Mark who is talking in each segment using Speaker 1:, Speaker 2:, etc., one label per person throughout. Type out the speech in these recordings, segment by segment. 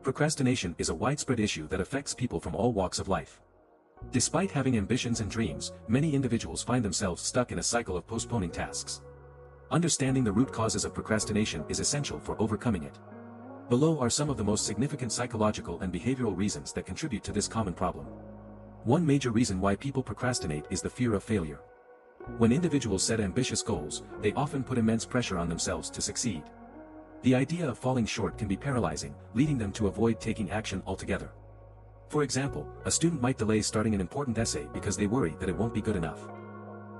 Speaker 1: Procrastination is a widespread issue that affects people from all walks of life. Despite having ambitions and dreams, many individuals find themselves stuck in a cycle of postponing tasks. Understanding the root causes of procrastination is essential for overcoming it. Below are some of the most significant psychological and behavioral reasons that contribute to this common problem. One major reason why people procrastinate is the fear of failure. When individuals set ambitious goals, they often put immense pressure on themselves to succeed. The idea of falling short can be paralyzing, leading them to avoid taking action altogether. For example, a student might delay starting an important essay because they worry that it won't be good enough.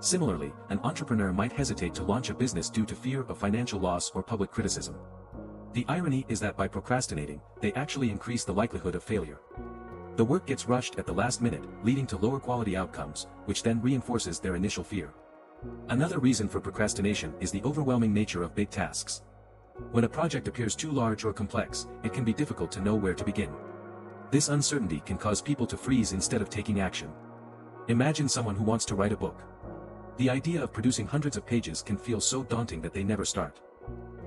Speaker 1: Similarly, an entrepreneur might hesitate to launch a business due to fear of financial loss or public criticism. The irony is that by procrastinating, they actually increase the likelihood of failure. The work gets rushed at the last minute, leading to lower quality outcomes, which then reinforces their initial fear. Another reason for procrastination is the overwhelming nature of big tasks. When a project appears too large or complex, it can be difficult to know where to begin. This uncertainty can cause people to freeze instead of taking action. Imagine someone who wants to write a book. The idea of producing hundreds of pages can feel so daunting that they never start.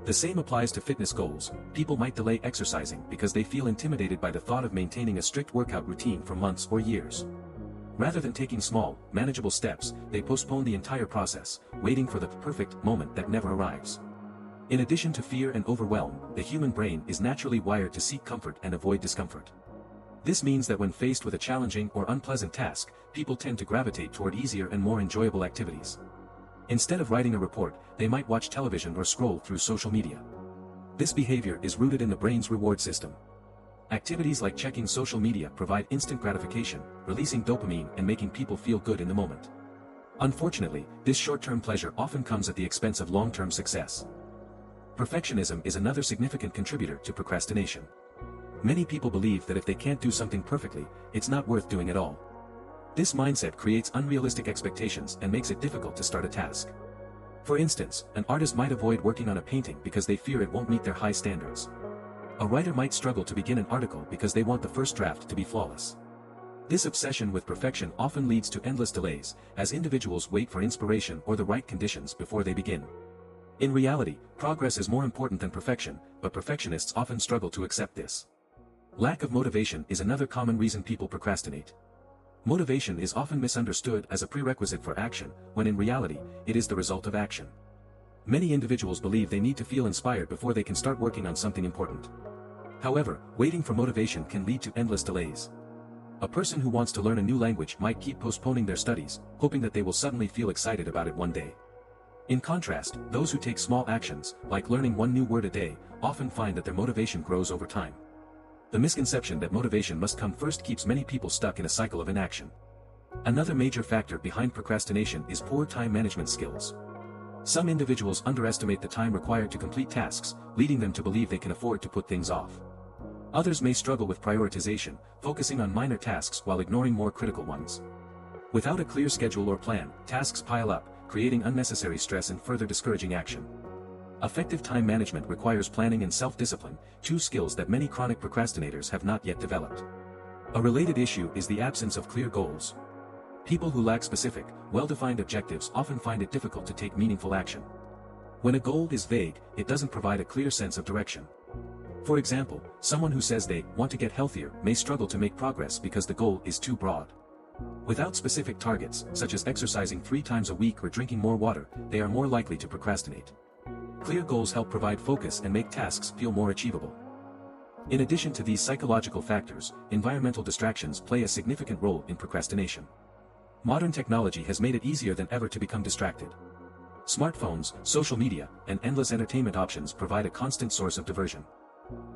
Speaker 1: The same applies to fitness goals. People might delay exercising because they feel intimidated by the thought of maintaining a strict workout routine for months or years. Rather than taking small, manageable steps, they postpone the entire process, waiting for the perfect moment that never arrives. In addition to fear and overwhelm, the human brain is naturally wired to seek comfort and avoid discomfort. This means that when faced with a challenging or unpleasant task, people tend to gravitate toward easier and more enjoyable activities. Instead of writing a report, they might watch television or scroll through social media. This behavior is rooted in the brain's reward system. Activities like checking social media provide instant gratification, releasing dopamine and making people feel good in the moment. Unfortunately, this short-term pleasure often comes at the expense of long-term success. Perfectionism is another significant contributor to procrastination. Many people believe that if they can't do something perfectly, it's not worth doing at all. This mindset creates unrealistic expectations and makes it difficult to start a task. For instance, an artist might avoid working on a painting because they fear it won't meet their high standards. A writer might struggle to begin an article because they want the first draft to be flawless. This obsession with perfection often leads to endless delays, as individuals wait for inspiration or the right conditions before they begin. In reality, progress is more important than perfection, but perfectionists often struggle to accept this. Lack of motivation is another common reason people procrastinate. Motivation is often misunderstood as a prerequisite for action, when in reality, it is the result of action. Many individuals believe they need to feel inspired before they can start working on something important. However, waiting for motivation can lead to endless delays. A person who wants to learn a new language might keep postponing their studies, hoping that they will suddenly feel excited about it one day. In contrast, those who take small actions, like learning one new word a day, often find that their motivation grows over time. The misconception that motivation must come first keeps many people stuck in a cycle of inaction. Another major factor behind procrastination is poor time management skills. Some individuals underestimate the time required to complete tasks, leading them to believe they can afford to put things off. Others may struggle with prioritization, focusing on minor tasks while ignoring more critical ones. Without a clear schedule or plan, tasks pile up, creating unnecessary stress and further discouraging action. Effective time management requires planning and self-discipline, two skills that many chronic procrastinators have not yet developed. A related issue is the absence of clear goals. People who lack specific, well-defined objectives often find it difficult to take meaningful action. When a goal is vague, it doesn't provide a clear sense of direction. For example, someone who says they want to get healthier may struggle to make progress because the goal is too broad. Without specific targets, such as exercising 3 times a week or drinking more water, they are more likely to procrastinate. Clear goals help provide focus and make tasks feel more achievable. In addition to these psychological factors, environmental distractions play a significant role in procrastination. Modern technology has made it easier than ever to become distracted. Smartphones, social media, and endless entertainment options provide a constant source of diversion.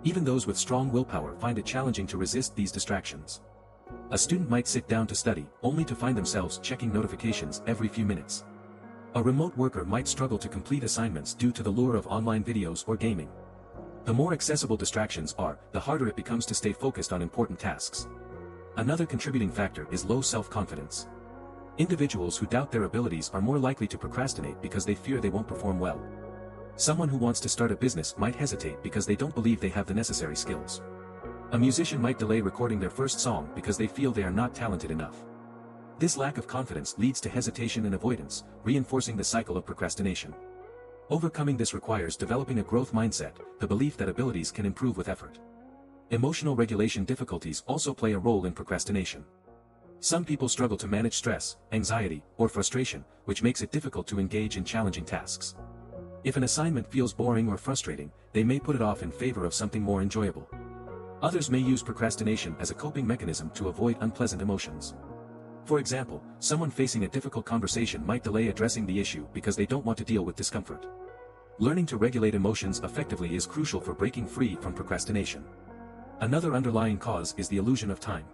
Speaker 1: Even those with strong willpower find it challenging to resist these distractions. A student might sit down to study, only to find themselves checking notifications every few minutes. A remote worker might struggle to complete assignments due to the lure of online videos or gaming. The more accessible distractions are, the harder it becomes to stay focused on important tasks. Another contributing factor is low self-confidence. Individuals who doubt their abilities are more likely to procrastinate because they fear they won't perform well. Someone who wants to start a business might hesitate because they don't believe they have the necessary skills. A musician might delay recording their first song because they feel they are not talented enough. This lack of confidence leads to hesitation and avoidance, reinforcing the cycle of procrastination. Overcoming this requires developing a growth mindset, the belief that abilities can improve with effort. Emotional regulation difficulties also play a role in procrastination. Some people struggle to manage stress, anxiety, or frustration, which makes it difficult to engage in challenging tasks. If an assignment feels boring or frustrating, they may put it off in favor of something more enjoyable. Others may use procrastination as a coping mechanism to avoid unpleasant emotions. For example, someone facing a difficult conversation might delay addressing the issue because they don't want to deal with discomfort. Learning to regulate emotions effectively is crucial for breaking free from procrastination. Another underlying cause is the illusion of time.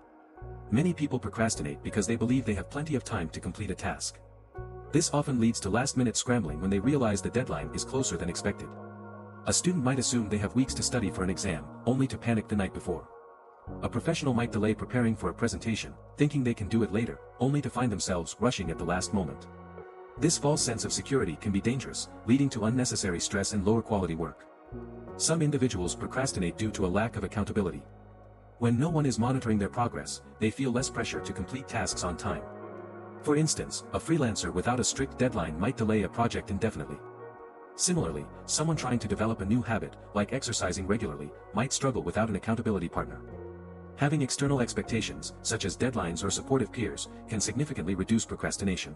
Speaker 1: Many people procrastinate because they believe they have plenty of time to complete a task. This often leads to last-minute scrambling when they realize the deadline is closer than expected. A student might assume they have weeks to study for an exam, only to panic the night before. A professional might delay preparing for a presentation, thinking they can do it later, only to find themselves rushing at the last moment. This false sense of security can be dangerous, leading to unnecessary stress and lower quality work. Some individuals procrastinate due to a lack of accountability. When no one is monitoring their progress, they feel less pressure to complete tasks on time. For instance, a freelancer without a strict deadline might delay a project indefinitely. Similarly, someone trying to develop a new habit, like exercising regularly, might struggle without an accountability partner. Having external expectations, such as deadlines or supportive peers, can significantly reduce procrastination.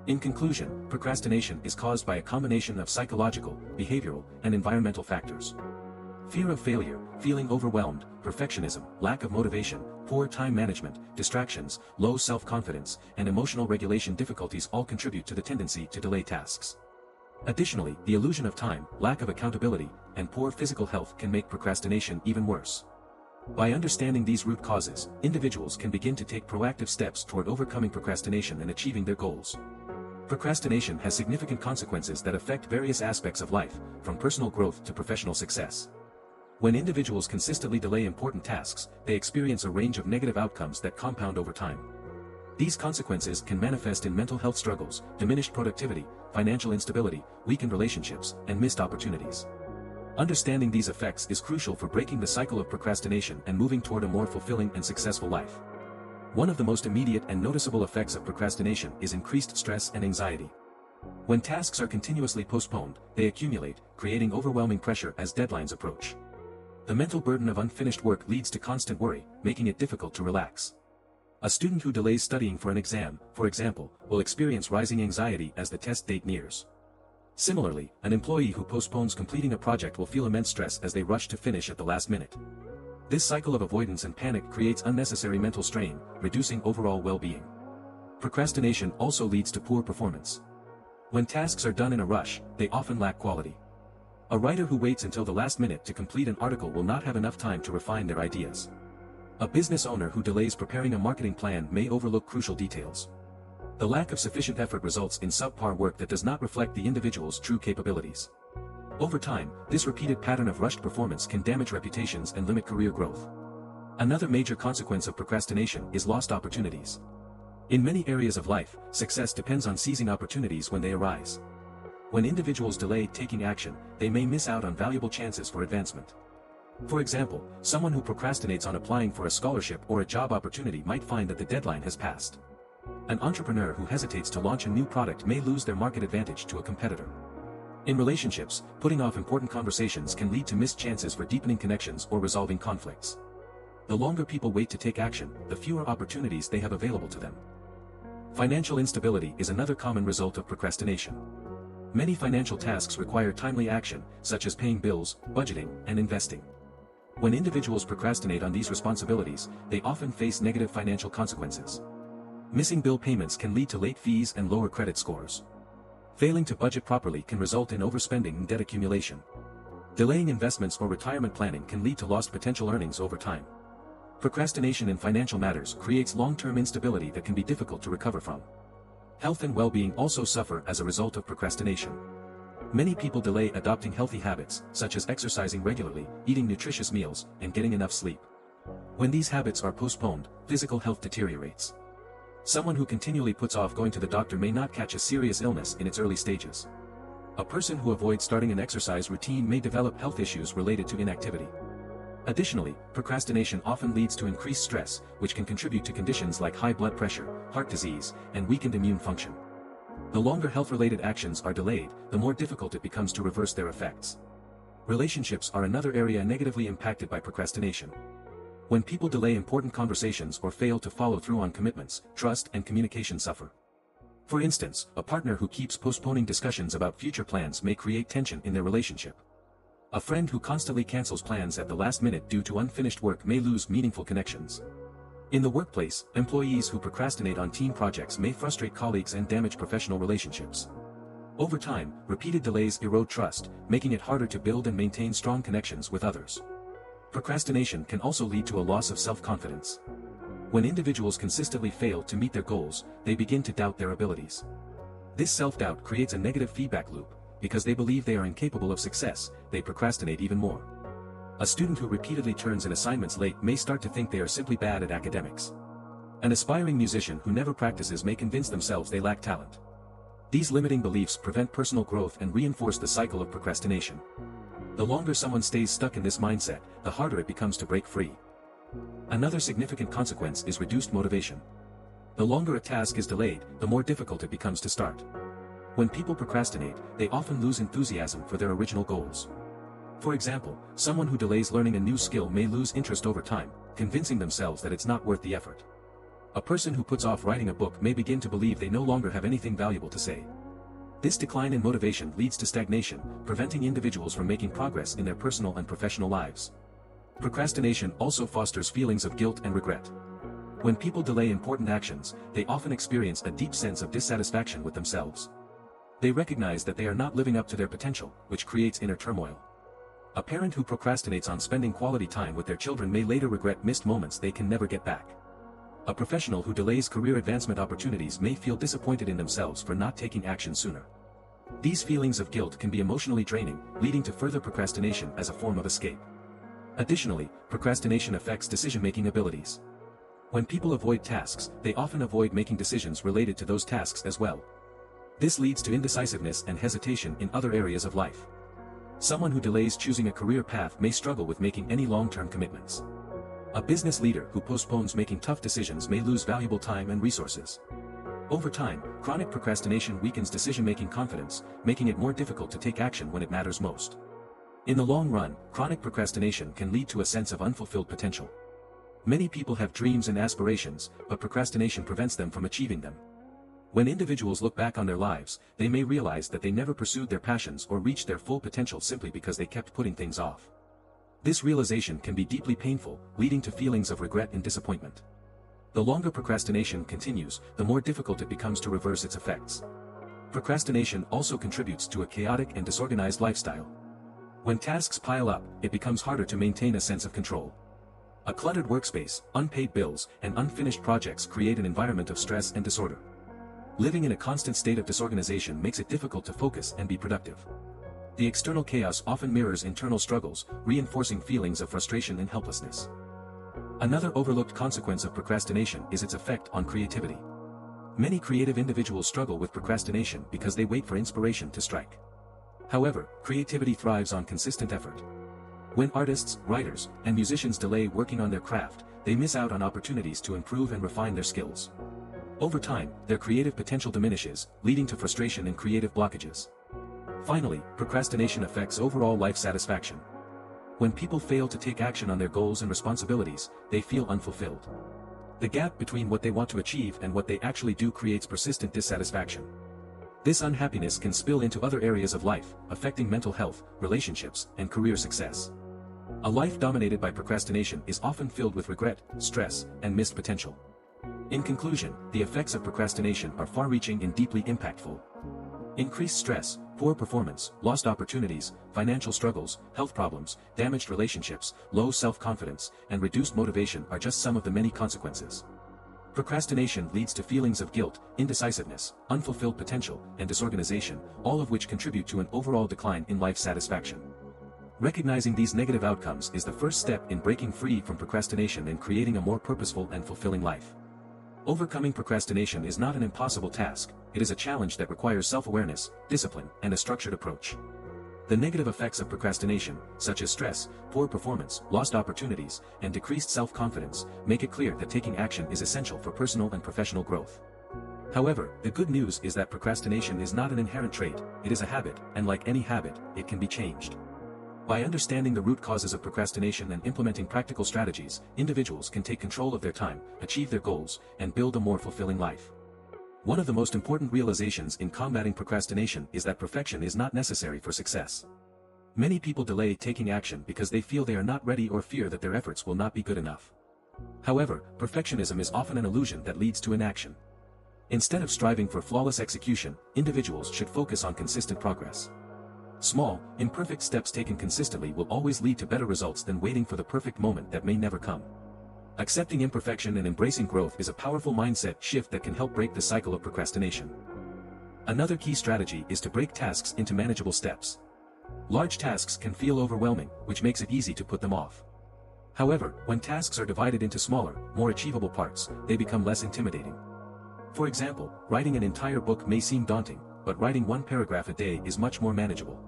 Speaker 1: In conclusion, procrastination is caused by a combination of psychological, behavioral, and environmental factors. Fear of failure, feeling overwhelmed, perfectionism, lack of motivation, poor time management, distractions, low self-confidence, and emotional regulation difficulties all contribute to the tendency to delay tasks. Additionally, the illusion of time, lack of accountability, and poor physical health can make procrastination even worse. By understanding these root causes, individuals can begin to take proactive steps toward overcoming procrastination and achieving their goals. Procrastination has significant consequences that affect various aspects of life, from personal growth to professional success. When individuals consistently delay important tasks, they experience a range of negative outcomes that compound over time. These consequences can manifest in mental health struggles, diminished productivity, financial instability, weakened relationships, and missed opportunities. Understanding these effects is crucial for breaking the cycle of procrastination and moving toward a more fulfilling and successful life. One of the most immediate and noticeable effects of procrastination is increased stress and anxiety. When tasks are continuously postponed, they accumulate, creating overwhelming pressure as deadlines approach. The mental burden of unfinished work leads to constant worry, making it difficult to relax. A student who delays studying for an exam, for example, will experience rising anxiety as the test date nears. Similarly, an employee who postpones completing a project will feel immense stress as they rush to finish at the last minute. This cycle of avoidance and panic creates unnecessary mental strain, reducing overall well-being. Procrastination also leads to poor performance. When tasks are done in a rush, they often lack quality. A writer who waits until the last minute to complete an article will not have enough time to refine their ideas. A business owner who delays preparing a marketing plan may overlook crucial details. The lack of sufficient effort results in subpar work that does not reflect the individual's true capabilities. Over time, this repeated pattern of rushed performance can damage reputations and limit career growth. Another major consequence of procrastination is lost opportunities. In many areas of life, success depends on seizing opportunities when they arise. When individuals delay taking action, they may miss out on valuable chances for advancement. For example, someone who procrastinates on applying for a scholarship or a job opportunity might find that the deadline has passed. An entrepreneur who hesitates to launch a new product may lose their market advantage to a competitor. In relationships, putting off important conversations can lead to missed chances for deepening connections or resolving conflicts. The longer people wait to take action, the fewer opportunities they have available to them. Financial instability is another common result of procrastination. Many financial tasks require timely action, such as paying bills, budgeting, and investing. When individuals procrastinate on these responsibilities, they often face negative financial consequences. Missing bill payments can lead to late fees and lower credit scores. Failing to budget properly can result in overspending and debt accumulation. Delaying investments or retirement planning can lead to lost potential earnings over time. Procrastination in financial matters creates long-term instability that can be difficult to recover from. Health and well-being also suffer as a result of procrastination. Many people delay adopting healthy habits, such as exercising regularly, eating nutritious meals, and getting enough sleep. When these habits are postponed, physical health deteriorates. Someone who continually puts off going to the doctor may not catch a serious illness in its early stages. A person who avoids starting an exercise routine may develop health issues related to inactivity. Additionally, procrastination often leads to increased stress, which can contribute to conditions like high blood pressure, heart disease, and weakened immune function. The longer health-related actions are delayed, the more difficult it becomes to reverse their effects. Relationships are another area negatively impacted by procrastination. When people delay important conversations or fail to follow through on commitments, trust and communication suffer. For instance, a partner who keeps postponing discussions about future plans may create tension in their relationship. A friend who constantly cancels plans at the last minute due to unfinished work may lose meaningful connections. In the workplace, employees who procrastinate on team projects may frustrate colleagues and damage professional relationships. Over time, repeated delays erode trust, making it harder to build and maintain strong connections with others. Procrastination can also lead to a loss of self-confidence. When individuals consistently fail to meet their goals, they begin to doubt their abilities. This self-doubt creates a negative feedback loop. Because they believe they are incapable of success, they procrastinate even more. A student who repeatedly turns in assignments late may start to think they are simply bad at academics. An aspiring musician who never practices may convince themselves they lack talent. These limiting beliefs prevent personal growth and reinforce the cycle of procrastination. The longer someone stays stuck in this mindset, the harder it becomes to break free. Another significant consequence is reduced motivation. The longer a task is delayed, the more difficult it becomes to start. When people procrastinate, they often lose enthusiasm for their original goals. For example, someone who delays learning a new skill may lose interest over time, convincing themselves that it's not worth the effort. A person who puts off writing a book may begin to believe they no longer have anything valuable to say. This decline in motivation leads to stagnation, preventing individuals from making progress in their personal and professional lives. Procrastination also fosters feelings of guilt and regret. When people delay important actions, they often experience a deep sense of dissatisfaction with themselves. They recognize that they are not living up to their potential, which creates inner turmoil. A parent who procrastinates on spending quality time with their children may later regret missed moments they can never get back. A professional who delays career advancement opportunities may feel disappointed in themselves for not taking action sooner. These feelings of guilt can be emotionally draining, leading to further procrastination as a form of escape. Additionally, procrastination affects decision-making abilities. When people avoid tasks, they often avoid making decisions related to those tasks as well. This leads to indecisiveness and hesitation in other areas of life. Someone who delays choosing a career path may struggle with making any long-term commitments. A business leader who postpones making tough decisions may lose valuable time and resources. Over time, chronic procrastination weakens decision-making confidence, making it more difficult to take action when it matters most. In the long run, chronic procrastination can lead to a sense of unfulfilled potential. Many people have dreams and aspirations, but procrastination prevents them from achieving them. When individuals look back on their lives, they may realize that they never pursued their passions or reached their full potential simply because they kept putting things off. This realization can be deeply painful, leading to feelings of regret and disappointment. The longer procrastination continues, the more difficult it becomes to reverse its effects. Procrastination also contributes to a chaotic and disorganized lifestyle. When tasks pile up, it becomes harder to maintain a sense of control. A cluttered workspace, unpaid bills, and unfinished projects create an environment of stress and disorder. Living in a constant state of disorganization makes it difficult to focus and be productive. The external chaos often mirrors internal struggles, reinforcing feelings of frustration and helplessness. Another overlooked consequence of procrastination is its effect on creativity. Many creative individuals struggle with procrastination because they wait for inspiration to strike. However, creativity thrives on consistent effort. When artists, writers, and musicians delay working on their craft, they miss out on opportunities to improve and refine their skills. Over time, their creative potential diminishes, leading to frustration and creative blockages. Finally, procrastination affects overall life satisfaction. When people fail to take action on their goals and responsibilities, they feel unfulfilled. The gap between what they want to achieve and what they actually do creates persistent dissatisfaction. This unhappiness can spill into other areas of life, affecting mental health, relationships, and career success. A life dominated by procrastination is often filled with regret, stress, and missed potential. In conclusion, the effects of procrastination are far-reaching and deeply impactful. Increased stress, poor performance, lost opportunities, financial struggles, health problems, damaged relationships, low self-confidence, and reduced motivation are just some of the many consequences. Procrastination leads to feelings of guilt, indecisiveness, unfulfilled potential, and disorganization, all of which contribute to an overall decline in life satisfaction. Recognizing these negative outcomes is the first step in breaking free from procrastination and creating a more purposeful and fulfilling life. Overcoming procrastination is not an impossible task, it is a challenge that requires self-awareness, discipline, and a structured approach. The negative effects of procrastination, such as stress, poor performance, lost opportunities, and decreased self-confidence, make it clear that taking action is essential for personal and professional growth. However, the good news is that procrastination is not an inherent trait, it is a habit, and like any habit, it can be changed. By understanding the root causes of procrastination and implementing practical strategies, individuals can take control of their time, achieve their goals, and build a more fulfilling life. One of the most important realizations in combating procrastination is that perfection is not necessary for success. Many people delay taking action because they feel they are not ready or fear that their efforts will not be good enough. However, perfectionism is often an illusion that leads to inaction. Instead of striving for flawless execution, individuals should focus on consistent progress. Small, imperfect steps taken consistently will always lead to better results than waiting for the perfect moment that may never come. Accepting imperfection and embracing growth is a powerful mindset shift that can help break the cycle of procrastination. Another key strategy is to break tasks into manageable steps. Large tasks can feel overwhelming, which makes it easy to put them off. However, when tasks are divided into smaller, more achievable parts, they become less intimidating. For example, writing an entire book may seem daunting, but writing one paragraph a day is much more manageable.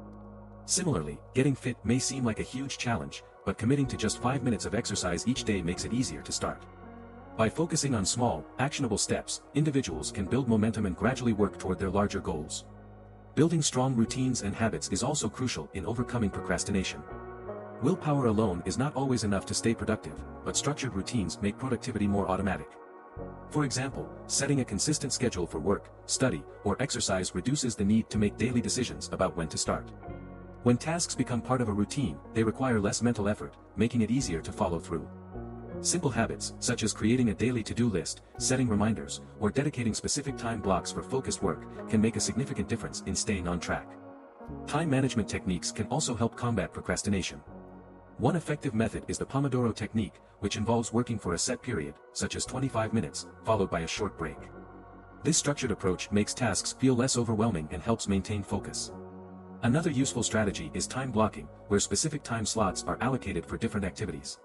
Speaker 1: Similarly, getting fit may seem like a huge challenge, but committing to just 5 minutes of exercise each day makes it easier to start. By focusing on small, actionable steps, individuals can build momentum and gradually work toward their larger goals. Building strong routines and habits is also crucial in overcoming procrastination. Willpower alone is not always enough to stay productive, but structured routines make productivity more automatic. For example, setting a consistent schedule for work, study, or exercise reduces the need to make daily decisions about when to start. When tasks become part of a routine, they require less mental effort, making it easier to follow through. Simple habits, such as creating a daily to-do list, setting reminders, or dedicating specific time blocks for focused work, can make a significant difference in staying on track. Time management techniques can also help combat procrastination. One effective method is the Pomodoro technique, which involves working for a set period, such as 25 minutes, followed by a short break. This structured approach makes tasks feel less overwhelming and helps maintain focus. Another useful strategy is time blocking, where specific time slots are allocated for different activities.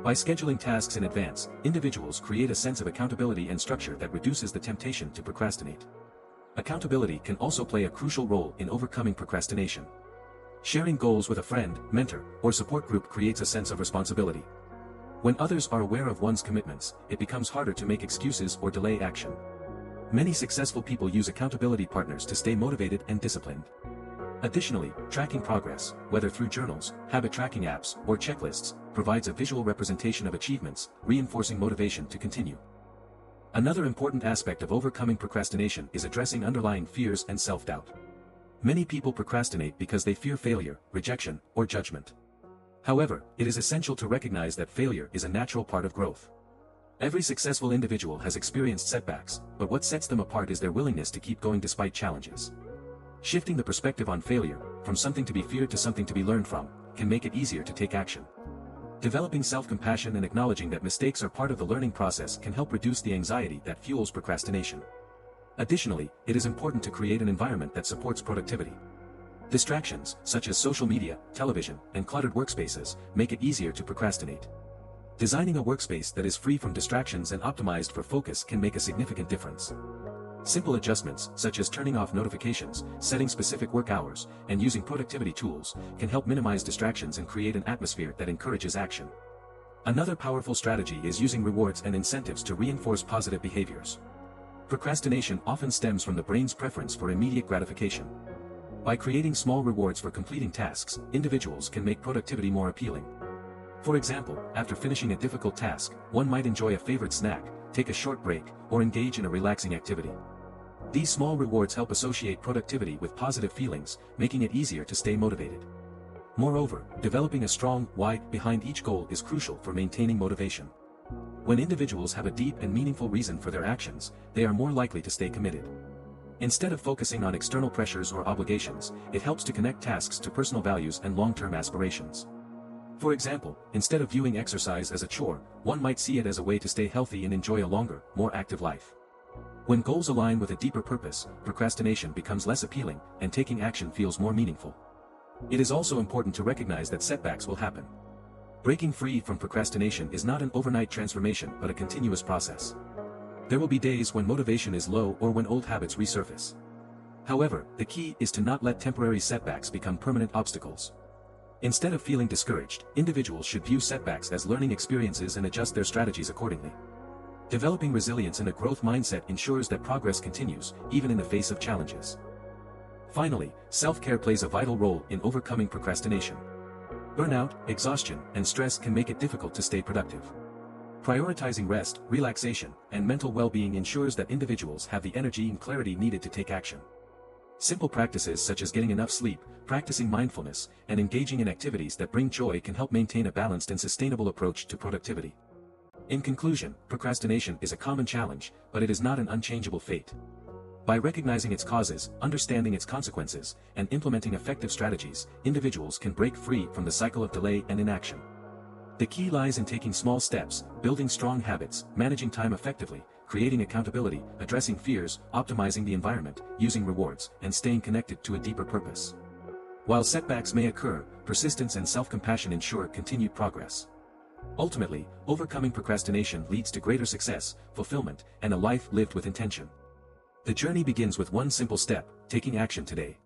Speaker 1: By scheduling tasks in advance, individuals create a sense of accountability and structure that reduces the temptation to procrastinate. Accountability can also play a crucial role in overcoming procrastination. Sharing goals with a friend, mentor, or support group creates a sense of responsibility. When others are aware of one's commitments, it becomes harder to make excuses or delay action. Many successful people use accountability partners to stay motivated and disciplined. Additionally, tracking progress, whether through journals, habit tracking apps, or checklists, provides a visual representation of achievements, reinforcing motivation to continue. Another important aspect of overcoming procrastination is addressing underlying fears and self-doubt. Many people procrastinate because they fear failure, rejection, or judgment. However, it is essential to recognize that failure is a natural part of growth. Every successful individual has experienced setbacks, but what sets them apart is their willingness to keep going despite challenges. Shifting the perspective on failure, from something to be feared to something to be learned from, can make it easier to take action. Developing self-compassion and acknowledging that mistakes are part of the learning process can help reduce the anxiety that fuels procrastination. Additionally, it is important to create an environment that supports productivity. Distractions, such as social media, television, and cluttered workspaces, make it easier to procrastinate. Designing a workspace that is free from distractions and optimized for focus can make a significant difference. Simple adjustments, such as turning off notifications, setting specific work hours, and using productivity tools, can help minimize distractions and create an atmosphere that encourages action. Another powerful strategy is using rewards and incentives to reinforce positive behaviors. Procrastination often stems from the brain's preference for immediate gratification. By creating small rewards for completing tasks, individuals can make productivity more appealing. For example, after finishing a difficult task, one might enjoy a favorite snack, take a short break, or engage in a relaxing activity. These small rewards help associate productivity with positive feelings, making it easier to stay motivated. Moreover, developing a strong why behind each goal is crucial for maintaining motivation. When individuals have a deep and meaningful reason for their actions, they are more likely to stay committed. Instead of focusing on external pressures or obligations, it helps to connect tasks to personal values and long-term aspirations. For example, instead of viewing exercise as a chore, one might see it as a way to stay healthy and enjoy a longer, more active life. When goals align with a deeper purpose, procrastination becomes less appealing, and taking action feels more meaningful. It is also important to recognize that setbacks will happen. Breaking free from procrastination is not an overnight transformation but a continuous process. There will be days when motivation is low or when old habits resurface. However, the key is to not let temporary setbacks become permanent obstacles. Instead of feeling discouraged, individuals should view setbacks as learning experiences and adjust their strategies accordingly. Developing resilience and a growth mindset ensures that progress continues, even in the face of challenges. Finally, self-care plays a vital role in overcoming procrastination. Burnout, exhaustion, and stress can make it difficult to stay productive. Prioritizing rest, relaxation, and mental well-being ensures that individuals have the energy and clarity needed to take action. Simple practices such as getting enough sleep, practicing mindfulness, and engaging in activities that bring joy can help maintain a balanced and sustainable approach to productivity. In conclusion, procrastination is a common challenge, but it is not an unchangeable fate. By recognizing its causes, understanding its consequences, and implementing effective strategies, individuals can break free from the cycle of delay and inaction. The key lies in taking small steps, building strong habits, managing time effectively, creating accountability, addressing fears, optimizing the environment, using rewards, and staying connected to a deeper purpose. While setbacks may occur, persistence and self-compassion ensure continued progress. Ultimately, overcoming procrastination leads to greater success, fulfillment, and a life lived with intention. The journey begins with one simple step: taking action today.